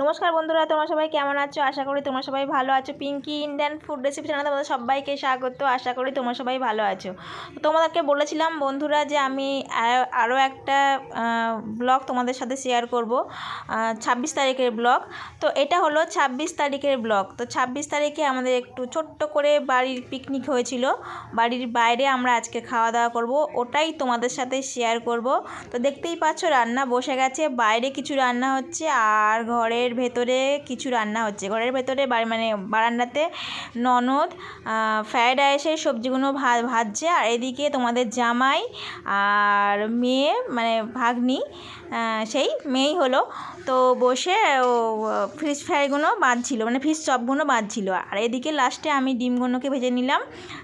নমস্কার বন্ধুরা, তোমরা সবাই কেমন আছো? আশা করি তোমরা সবাই ভালো আছো। পিঙ্কি ইন্ডিয়ান ফুড রেসিপি চ্যানেলে তোমাদের সবাইকে স্বাগত। আশা করি তোমরা সবাই ভালো আছো। তোমাদেরকে বলেছিলাম বন্ধুরা যে আমি আরও একটা ব্লগ তোমাদের সাথে শেয়ার করব, 26 তারিখের ব্লগ। তো এটা হলো 26 তারিখের ব্লগ। তো 26 তারিখে আমাদের একটু ছোট্ট করে বাড়ির পিকনিক হয়েছিল, বাড়ির বাইরে আমরা আজকে খাওয়া দাওয়া করব, ওটাই তোমাদের সাথে শেয়ার করব। তো দেখতেই পাচ্ছ রান্না বসে গেছে, বাইরে কিছু রান্না হচ্ছে আর ঘরের ভেতরে কিছু রান্না হচ্ছে। ঘরের ভেতরে মানে বারান্দাতে ননদ ফ্রায়েড রাইসের সবজিগুলো ভাজছে, আর এদিকে তোমাদের জামাই আর মেয়ে মানে ভাগ্নি, সেই মেয়েই হলো, তো বসে ও ফিশ ফ্রাইগুলো বাঁধছিল, মানে ফিশ চপগুলো বাঁধছিল। আর এদিকে লাস্টে আমি ডিমগুলোকে ভেজে নিলাম।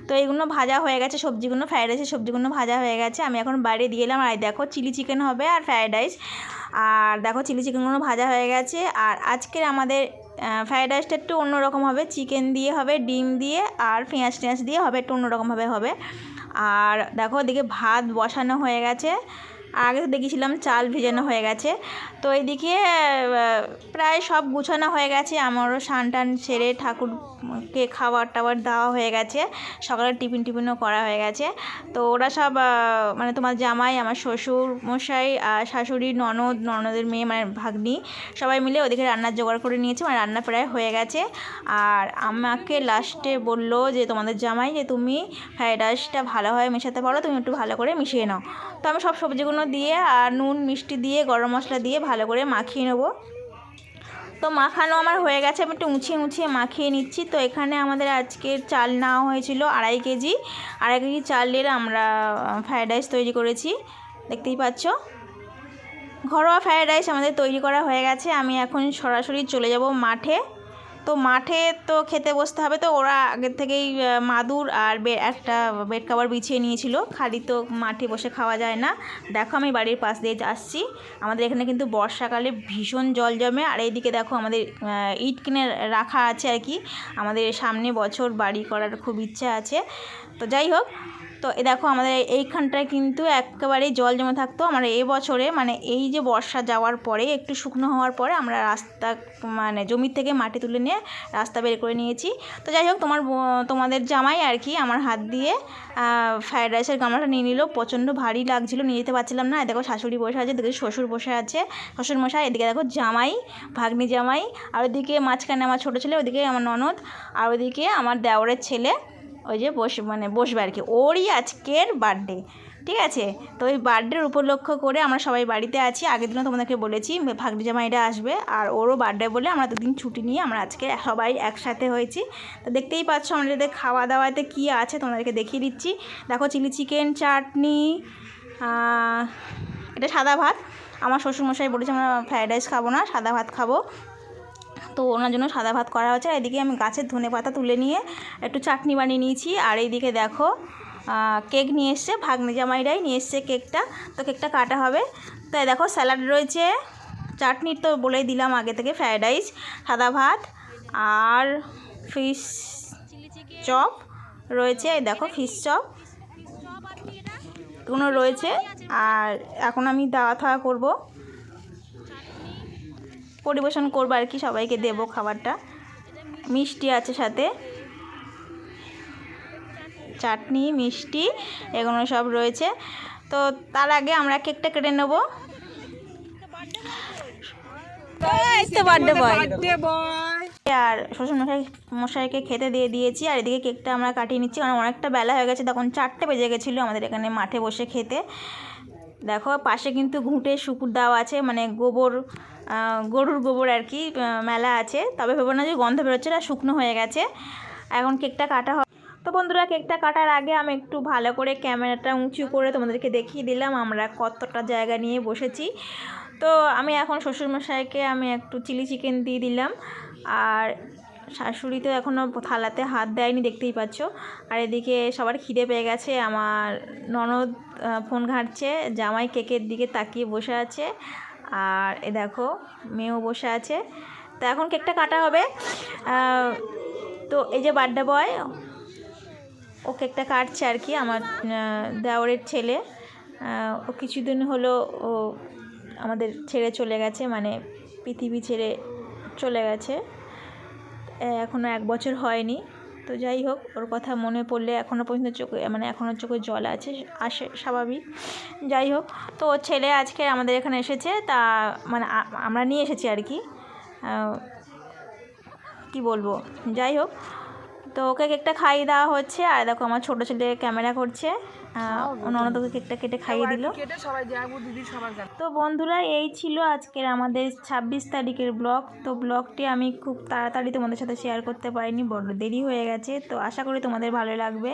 তো এইগুলো ভাজা হয়ে গেছে, সবজিগুলো ফ্রায়েড রাইসের সবজিগুলো ভাজা হয়ে গেছে। আমি এখন বাইরে দিয়ে এলাম। আর দেখো চিলি চিকেন হবে আর ফ্রায়েড রাইস। আর দেখো চিলি চিকেনগুলো ভাজা হয়ে গেছে। আর আজকের আমাদের ফ্রায়েড রাইসটা একটু অন্যরকম হবে, চিকেন দিয়ে হবে, ডিম দিয়ে আর পেঁয়াজ টেঁয়াজ দিয়ে হবে, একটু অন্যরকমভাবে হবে। আর দেখো এদিকে ভাত বসানো হয়ে গেছে, আগে তো দেখেছিলাম চাল ভেজানো হয়ে গেছে। তো এইদিকে প্রায় সব গুছানো হয়ে গেছে, আমারও স্নান টান সেরে ঠাকুরকে খাবার টাবার দেওয়া হয়ে গেছে, সকালের টিফিনও করা হয়ে গেছে। তো ওরা সব মানে তোমার জামাই, আমার শ্বশুর মশাই আর শাশুড়ি, ননদের মেয়ে মানে ভাগ্নি, সবাই মিলে ওদিকে রান্নার জোগাড় করে নিয়েছে, মানে রান্না প্রায় হয়ে গেছে। আর আমাকে লাস্টে বললো যে তোমাদের জামাই যে তুমি ফ্রায়েড রাইসটা ভালোভাবে মেশাতে পারো, তুমি একটু ভালো করে মিশিয়ে নাও। তো আমি সব সবজিগুলো দিয়ে আর নুন মিষ্টি দিয়ে গরম মশলা দিয়ে ভালো করে মাখিয়ে নেবো। তো মাখানো আমার হয়ে গেছে, আমি একটু উঁচিয়ে মাখিয়ে নিচ্ছি। তো এখানে আমাদের আজকের চাল নেওয়া হয়েছিল 2.5 কেজি। 2.5 কেজি চালের আমরা ফ্রায়েড রাইস তৈরি করেছি, দেখতেই পাচ্ছ। ঘরোয়া ফ্রায়েড রাইস আমাদের তৈরি করা হয়ে গেছে। আমি এখন সরাসরি চলে যাব মাঠে। তো মাঠে তো খেতে বসতে হবে, তো ওরা আগের থেকেই মাদুর আর একটা বেড কভার বিছিয়ে নিয়েছিল, খালি তো মাঠে বসে খাওয়া যায় না। দেখো আমি বাড়ির পাশ দিয়ে আসছি, আমাদের এখানে কিন্তু বর্ষাকালে ভীষণ জল জমে। আর এইদিকে দেখো আমাদের ইট কিনে রাখা আছে আর কি, আমাদের সামনে বছর বাড়ি করার খুব ইচ্ছা আছে। তো যাই হোক, তো দেখো আমাদের এইখানটায় কিন্তু একেবারেই জল জমে থাকতো। আমরা এবছরে মানে এই যে বর্ষা যাওয়ার পরে একটু শুকনো হওয়ার পরে আমরা রাস্তা মানে জমির থেকে মাটি তুলে নিয়ে রাস্তা বের করে নিয়েছি। তো যাই হোক, তোমাদের জামাই আর কি আমার হাত দিয়ে ফ্রায়েড রাইসের গামলাটা নিয়ে নিল। প্রচণ্ড ভারী লাগছিল, নিয়ে যেতে পারছিলাম না। দেখো শাশুড়ি বসে আছে, দেখো শ্বশুর বসে আছে, শ্বশুরমশাই, এদিকে দেখো জামাই, ভাগ্নি জামাই, আর ওদিকে মাঝখানে আমার ছোটো ছেলে, ওদিকে আমার ননদ, আর ওদিকে আমার দেওরের ছেলে ওই যে বসবে আর কি, ওরই আজকের বার্থডে, ঠিক আছে। তো ওই বার্থডের উপলক্ষ করে আমরা সবাই বাড়িতে আছি। আগের দিনও তোমাদেরকে বলেছি ভাগ্নি জামাইরা আসবে, আর ওরও বার্থডে বলে আমরা দুদিন ছুটি নিয়ে আমরা আজকে সবাই একসাথে হয়েছি। তো দেখতেই পাচ্ছ আমাদের খাওয়া দাওয়াতে কী আছে তোমাদেরকে দেখিয়ে দিচ্ছি। দেখো চিলি চিকেন, চাটনি, এটা সাদা ভাত। আমার শ্বশুরমশাই বলেছে আমরা ফ্রায়েড রাইস খাবো না, সাদা ভাত খাবো, তো ওনার জন্য সাদা ভাত করা হচ্ছে। এদিকে আমি গাছের ধনেপাতা তুলে নিয়ে একটু চাটনি বানিয়ে নিয়েছি। আর এইদিকে দেখো কেক নিয়ে এসছে, ভাগ্নি জামাইরাই নিয়ে এসছে কেকটা, তো কেকটা কাটা হবে। তো দেখো স্যালাড রয়েছে, চাটনির তো বলেই দিলাম আগে থেকে, ফ্রায়েড রাইস, সাদা ভাত আর ফিশ চপ রয়েছে। এই দেখো ফিশ চপ এগুলো রয়েছে। আর এখন আমি দাওয়া থাওয়া করবো, পরিবেশন করবো আর কি, সবাইকে দেবো খাবারটা। মিষ্টি আছে সাথে, চাটনি মিষ্টি এগুলো সব রয়েছে। তো তার আগে আমরা কেকটা কেটে নেবো। বার্থডে বয় আর শ্বশুরমশাইকে খেতে দিয়ে দিয়েছি। আর এদিকে কেকটা আমরা কাটিয়ে নিচ্ছি, কারণ অনেকটা বেলা হয়ে গেছে, তখন 4টে বেজে গেছিলো আমাদের এখানে মাঠে বসে খেতে। দেখো পাশে কিন্তু ঘুঁটে শুকুর দেওয়া আছে, মানে গরুর গোবর আর কি মেলা আছে, তবে ভেবো না যে গন্ধ বেরোচ্ছে না, শুকনো হয়ে গেছে। এখন কেকটা কাটা হবে। তো বন্ধুরা কেকটা কাটার আগে আমি একটু ভালো করে ক্যামেরাটা উঁচু করে তোমাদেরকে দেখিয়ে দিলাম আমরা কতটা জায়গা নিয়ে বসেছি। তো আমি এখন শ্বশুরমশাইকে আমি একটু চিলি চিকেন দিয়ে দিলাম, আর শাশুড়ি তো এখনও থালাতে হাত দেয়নি, দেখতেই পাচ্ছ। আর এদিকে সবার খিদে পেয়ে গেছে, আমার ননদ ফোন ঘাঁটছে, জামাই কেকের দিকে তাকিয়ে বসে আছে, আর এ দেখো মেয়েও বসে আছে। তো এখন কেকটা কাটা হবে। তো এই যে বার্থডে বয় ও কেকটা কাটছে আর কি, আমার দেওরের ছেলে। ও কিছুদিন হলো ও আমাদের ছেড়ে চলে গেছে, মানে পৃথিবী ছেড়ে চলে গেছে, এখনও 1 বছর হয়নি। তো যাই হোক, ওর কথা মনে পড়লে এখনও পর্যন্ত চোখে মানে এখনও চোখে জল আসে স্বাভাবিক। যাই হোক, তো ওর ছেলে আজকে আমাদের এখানে এসেছে, তা মানে আমরা নিয়ে এসেছি আর কি, কী বলবো। যাই হোক, তো ওকে কেকটা খাইয়ে দেওয়া হচ্ছে। আর দেখো আমার ছোটো ছেলে ক্যামেরা করছে, ননদকে কেকটা কেটে খাইয়ে দিল। তো বন্ধুরা, এই ছিল আজকের আমাদের 26 তারিখের ব্লগ। তো ব্লগটি আমি খুব তাড়াতাড়ি তোমাদের সাথে শেয়ার করতে পারিনি, বড় দেরি হয়ে গেছে। তো আশা করি তোমাদের ভালো লাগবে।